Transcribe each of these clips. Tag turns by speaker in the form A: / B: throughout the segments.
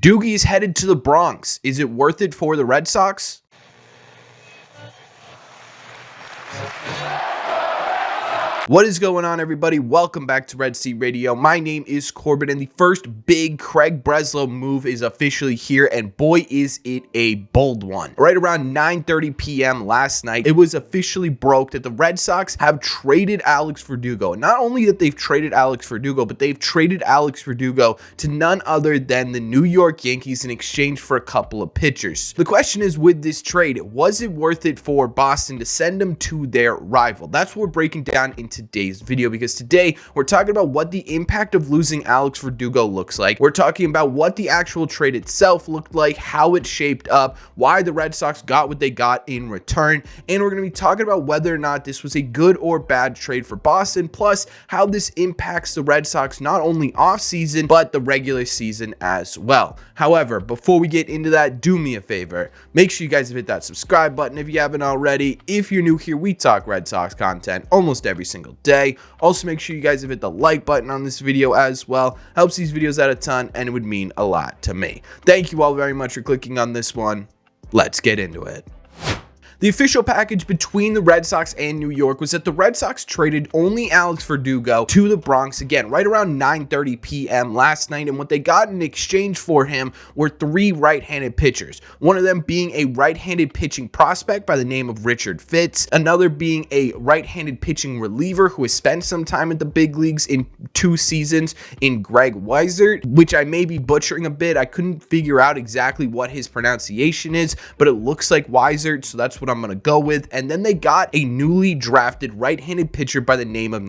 A: Doogie is headed to the Bronx. Is it worth it for the Red Sox? What is going on, everybody? Welcome back to Red Seat Radio. My name is Corbin, and the first big Craig Breslow move is officially here, and boy, is it a bold one. Right around 9:30 p.m. last night, it was officially broke that the Red Sox have traded Alex Verdugo. And not only that they've traded Alex Verdugo, but they've traded Alex Verdugo to none other than the New York Yankees in exchange for a couple of pitchers. The question is, with this trade, was it worth it for Boston to send them to their rival? That's what we're breaking down in today's video, because today we're talking about what the impact of losing Alex Verdugo looks like. We're talking about what the actual trade itself looked like, how it shaped up, why the Red Sox got what they got in return, and we're going to be talking about whether or not this was a good or bad trade for Boston, plus how this impacts the Red Sox not only off season but the regular season as well. However, before we get into that, do me a favor, make sure you guys hit that subscribe button if you haven't already. If you're new here, we talk Red Sox content almost every single day. Also, make sure you guys hit the like button on this video as well. Helps these videos out a ton, and it would mean a lot to me. Thank you all very much for clicking on this one. Let's get into it. The official package between the Red Sox and New York was that the Red Sox traded only Alex Verdugo to the Bronx, again, right around 9:30 p.m. last night, and what they got in exchange for him were three right-handed pitchers, one of them being a right-handed pitching prospect by the name of Richard Fitts, another being a right-handed pitching reliever who has spent some time at the big leagues in 2 seasons in Greg Weissert, which I may be butchering a bit. I couldn't figure out exactly what his pronunciation is, but it looks like Weissert, so that's what I'm going to go with. And then they got a newly drafted right-handed pitcher by the name of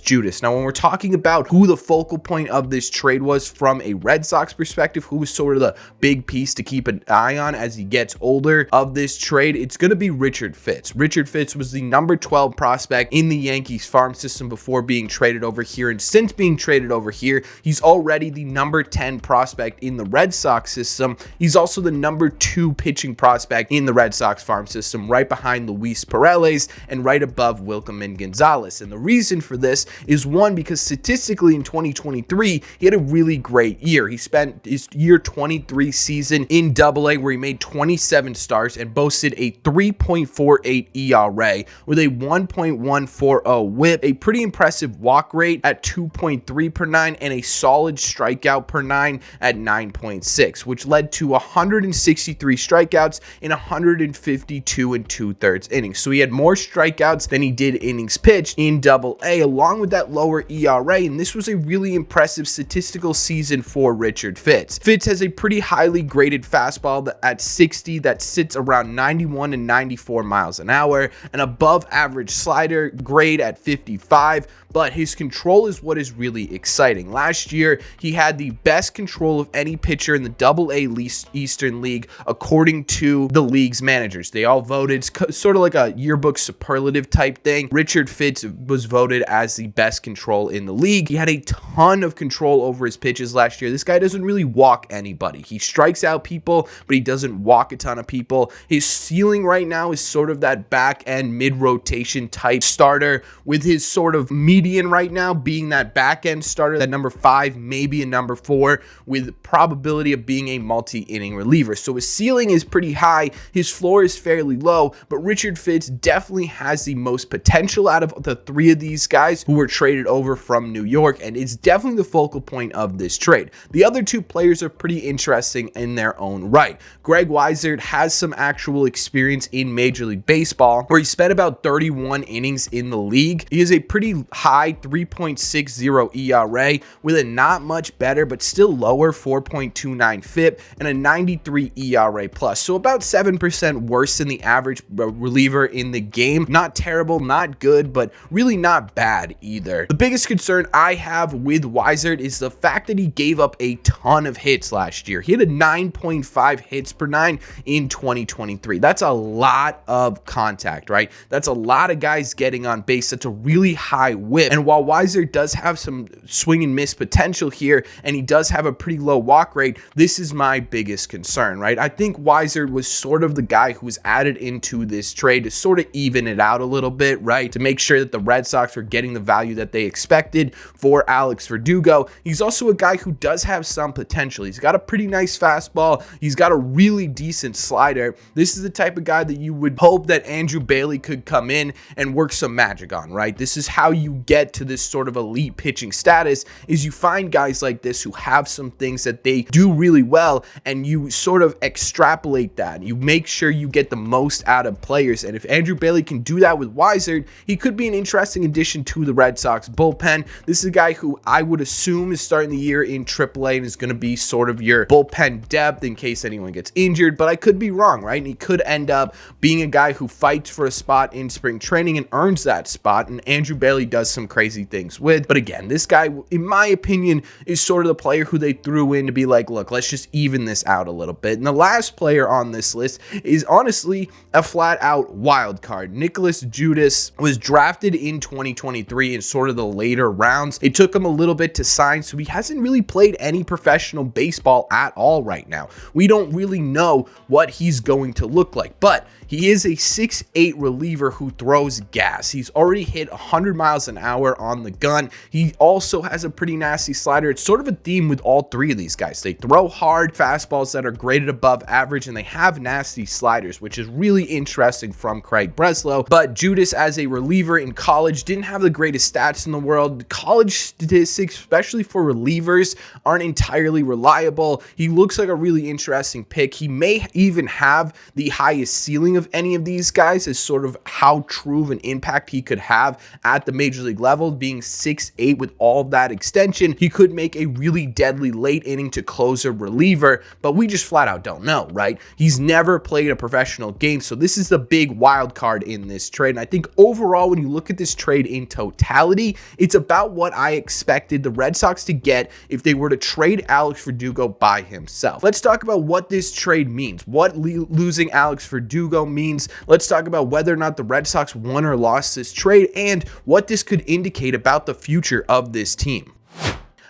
A: Judice. Now, when we're talking about who the focal point of this trade was from a Red Sox perspective, who was sort of the big piece to keep an eye on as he gets older of this trade, it's going to be Richard Fitts. Richard Fitts was the number 12 prospect in the Yankees farm system before being traded over here, and since being traded over here, he's already the number 10 prospect in the Red Sox system. He's also the number 2 pitching prospect in the Red Sox farm system, right behind Luis Perez and right above Wilkerman Gonzalez. And the reason for this is, one, because statistically in 2023, he had a really great year. He spent his year 23 season in Double-A, where he made 27 starts and boasted a 3.48 ERA with a 1.140 whip, a pretty impressive walk rate at 2.3 per 9, and a solid strikeout per 9 at 9.6, which led to 163 strikeouts in 152 2/3 innings. So he had more strikeouts than he did innings pitched in Double-A, along with that lower ERA, and this was a really impressive statistical season for Richard Fitts. Fitts has a pretty highly graded fastball at 60 that sits around 91 and 94 miles an hour, an above average slider grade at 55, but his control is what is really exciting. Last year, he had the best control of any pitcher in the Double-A Eastern League, according to the league's managers. They all voted. It's sort of like a yearbook superlative type thing. Richard Fitts was voted as the best control in the league. He had a ton of control over his pitches last year. This guy doesn't really walk anybody. He strikes out people, but he doesn't walk a ton of people. His ceiling right now is sort of that back end mid-rotation type starter, with his sort of median right now being that back end starter, that number 5, maybe a number 4, with probability of being a multi-inning reliever. So his ceiling is pretty high. His floor is fairly low, but Richard Fitts definitely has the most potential out of the 3 of these guys who were traded over from New York, and it's definitely the focal point of this trade. The other 2 players are pretty interesting in their own right. Greg Weissert has some actual experience in Major League Baseball, where he spent about 31 innings in the league. He has a pretty high 3.60 ERA with a not much better but still lower 4.29 FIP and a 93 ERA plus, so about 7% worse than the average reliever in the game. Not terrible, not good, but really not bad either. The biggest concern I have with Weissert is the fact that he gave up a ton of hits last year. He had a 9.5 hits per 9 in 2023. That's a lot of contact, right? That's a lot of guys getting on base. That's a really high whip. whip. And while Weissert does have some swing and miss potential here, and he does have a pretty low walk rate, this is my biggest concern, right? I think Weissert was sort of the guy who was added into this trade to sort of even it out a little bit, right? To make sure that the Red Sox were getting the value that they expected for Alex Verdugo. He's also a guy who does have some potential. He's got a pretty nice fastball. He's got a really decent slider. This is the type of guy that you would hope that Andrew Bailey could come in and work some magic on, right? This is how you get to this sort of elite pitching status, is you find guys like this who have some things that they do really well, and you sort of extrapolate that. You make sure you get the most out of players. And if Andrew Bailey can do that with Weissert, he could be an interesting addition to the Red Sox bullpen. This is a guy who I would assume is starting the year in AAA and is going to be sort of your bullpen depth in case anyone gets injured, but I could be wrong, right? And he could end up being a guy who fights for a spot in spring training and earns that spot, and Andrew Bailey does some crazy things with. But again, this guy, in my opinion, is sort of the player who they threw in to be like, look, let's just even this out a little bit. And the last player on this list is honestly a flat out wild card. Nicholas Judice was drafted in 2023 in sort of the later rounds. It took him a little bit to sign, so he hasn't really played any professional baseball at all right now. We don't really know what he's going to look like, but he is a 6'8" reliever who throws gas. He's already hit 100 miles an hour on the gun. He also has a pretty nasty slider. It's sort of a theme with all three of these guys. They throw hard fastballs that are graded above average, and they have nasty sliders, which is really interesting from Craig Breslow. But Judice, as a reliever in college, didn't have the greatest stats in the world. College statistics, especially for relievers, aren't entirely reliable. He looks like a really interesting pick. He may even have the highest ceiling of any of these guys, as sort of how true of an impact he could have at the major league level. Being 6'8" with all of that extension, he could make a really deadly late inning to closer reliever, but we just flat out don't know, right? He's never played a professional game, so this is the big wild card in this trade. And I think overall, when you look at this trade in totality, it's about what I expected the Red Sox to get if they were to trade Alex Verdugo by himself. Let's talk about what this trade means, what losing Alex Verdugo means. Let's talk about whether or not the Red Sox won or lost this trade and what this could indicate about the future of this team.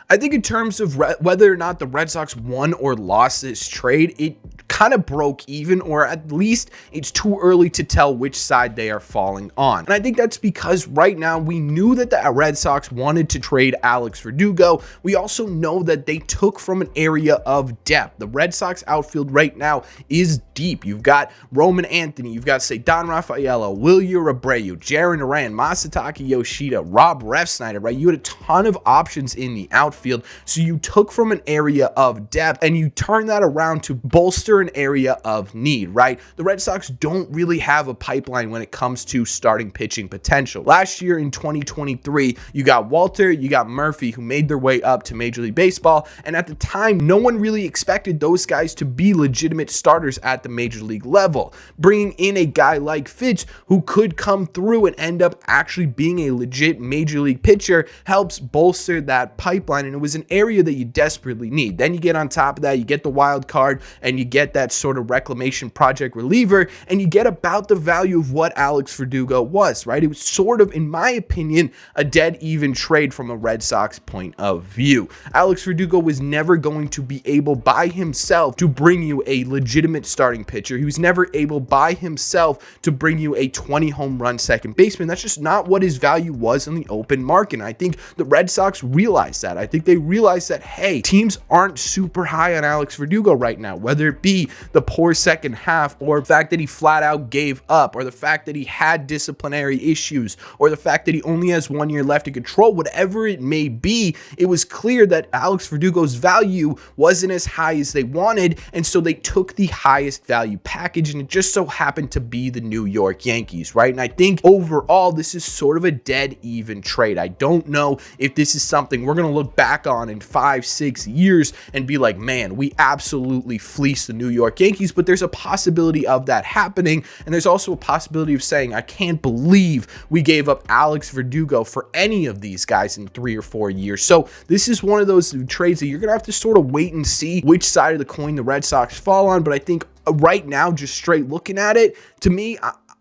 A: I think in terms of whether or not the Red Sox won or lost this trade, it kind of broke even, or at least it's too early to tell which side they are falling on. And I think that's because right now we knew that the Red Sox wanted to trade Alex Verdugo. We also know that they took from an area of depth. The Red Sox outfield right now is deep. You've got Roman Anthony, you've got Ceddanne Rafaela, Wilyer Abreu, Jaron Duran, Masataka Yoshida, Rob Refsnyder, right? You had a ton of options in the outfield. So you took from an area of depth and you turn that around to bolster an area of need, right? The Red Sox don't really have a pipeline when it comes to starting pitching potential. Last year in 2023, you got Walter, you got Murphy, who made their way up to Major League Baseball. And at the time, no one really expected those guys to be legitimate starters at the Major League level. Bringing in a guy like Fitz, who could come through and end up actually being a legit Major League pitcher, helps bolster that pipeline. And it was an area that you desperately need. Then you get on top of that, you get the wild card, and you get that sort of reclamation project reliever, and you get about the value of what Alex Verdugo was, right? It was sort of, in my opinion, a dead even trade from a Red Sox point of view. Alex Verdugo was never going to be able by himself to bring you a legitimate starting pitcher. He was never able by himself to bring you a 20 home run second baseman. That's just not what his value was in the open market. And I think the Red Sox realized that. I think they realized that, hey, teams aren't super high on Alex Verdugo right now, whether it be the poor second half, or the fact that he flat out gave up, or the fact that he had disciplinary issues, or the fact that he only has 1 year left to control, whatever it may be. It was clear that Alex Verdugo's value wasn't as high as they wanted, and so they took the highest value package, and it just so happened to be the New York Yankees, right? And I think overall, this is sort of a dead even trade. I don't know if this is something we're going to look back on in 5-6 years and be like, man, we absolutely fleeced the New York Yankees, but there's a possibility of that happening. And there's also a possibility of saying, I can't believe we gave up Alex Verdugo for any of these guys in 3 or 4 years. So this is one of those trades that you're going to have to sort of wait and see which side of the coin the Red Sox fall on. But I think right now, just straight looking at it, to me,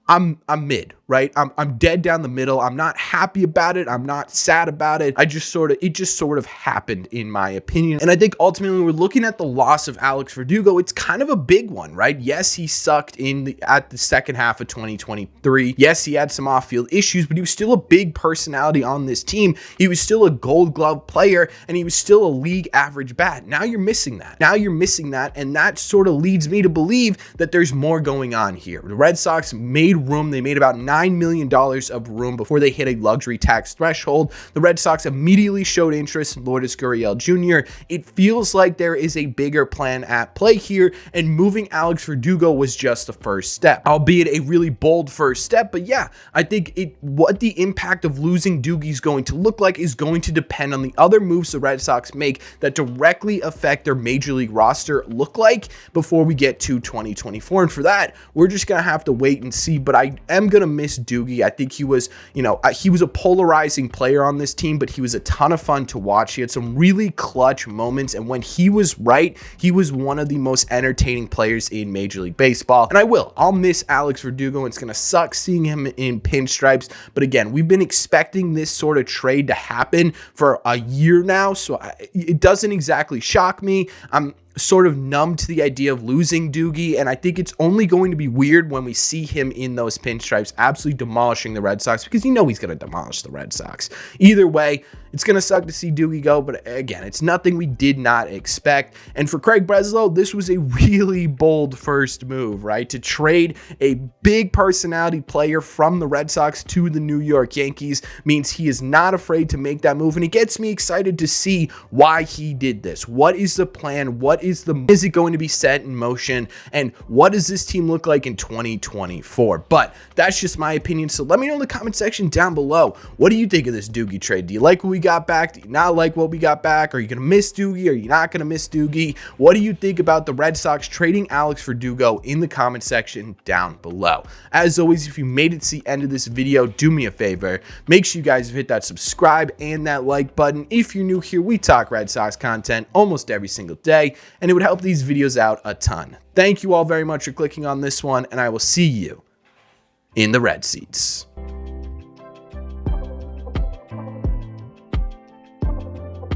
A: I'm mid, right? I'm dead down the middle. I'm not happy about it. I'm not sad about it. It just sort of happened in my opinion. And I think ultimately we're looking at the loss of Alex Verdugo. It's kind of a big one, right? Yes, he sucked at the second half of 2023. Yes, he had some off-field issues, but he was still a big personality on this team. He was still a Gold Glove player, and he was still a league average bat. Now you're missing that. And that sort of leads me to believe that there's more going on here. The Red Sox made room. They made about $9 million of room before they hit a luxury tax threshold. The Red Sox immediately showed interest in Lourdes Gurriel Jr. It feels like there is a bigger plan at play here, and moving Alex Verdugo was just the first step, albeit a really bold first step. But yeah, I think what the impact of losing Doogie is going to look like is going to depend on the other moves the Red Sox make that directly affect their major league roster look like before we get to 2024. And for that, we're just going to have to wait and see. But I am going to miss Doogie. I think he was a polarizing player on this team, but he was a ton of fun to watch. He had some really clutch moments, and when he was right, he was one of the most entertaining players in Major League Baseball. And I'll miss Alex Verdugo. It's going to suck seeing him in pinstripes, but again, we've been expecting this sort of trade to happen for a year now, so it doesn't exactly shock me. I'm sort of numb to the idea of losing Doogie, and I think it's only going to be weird when we see him in those pinstripes absolutely demolishing the Red Sox, because he's going to demolish the Red Sox. Either way, it's going to suck to see Doogie go, but again, it's nothing we did not expect. And for Craig Breslow, this was a really bold first move, right? To trade a big personality player from the Red Sox to the New York Yankees means he is not afraid to make that move, and it gets me excited to see why he did this. What is the plan? Is it going to be set in motion? And what does this team look like in 2024? But that's just my opinion. So let me know in the comment section down below. What do you think of this Doogie trade? Do you like what we got back? Do you not like what we got back? Are you going to miss Doogie? Are you not going to miss Doogie? What do you think about the Red Sox trading Alex Verdugo in the comment section down below? As always, if you made it to the end of this video, do me a favor. Make sure you guys hit that subscribe and that like button. If you're new here, we talk Red Sox content almost every single day, and it would help these videos out a ton. Thank you all very much for clicking on this one, and I will see you in the red seats.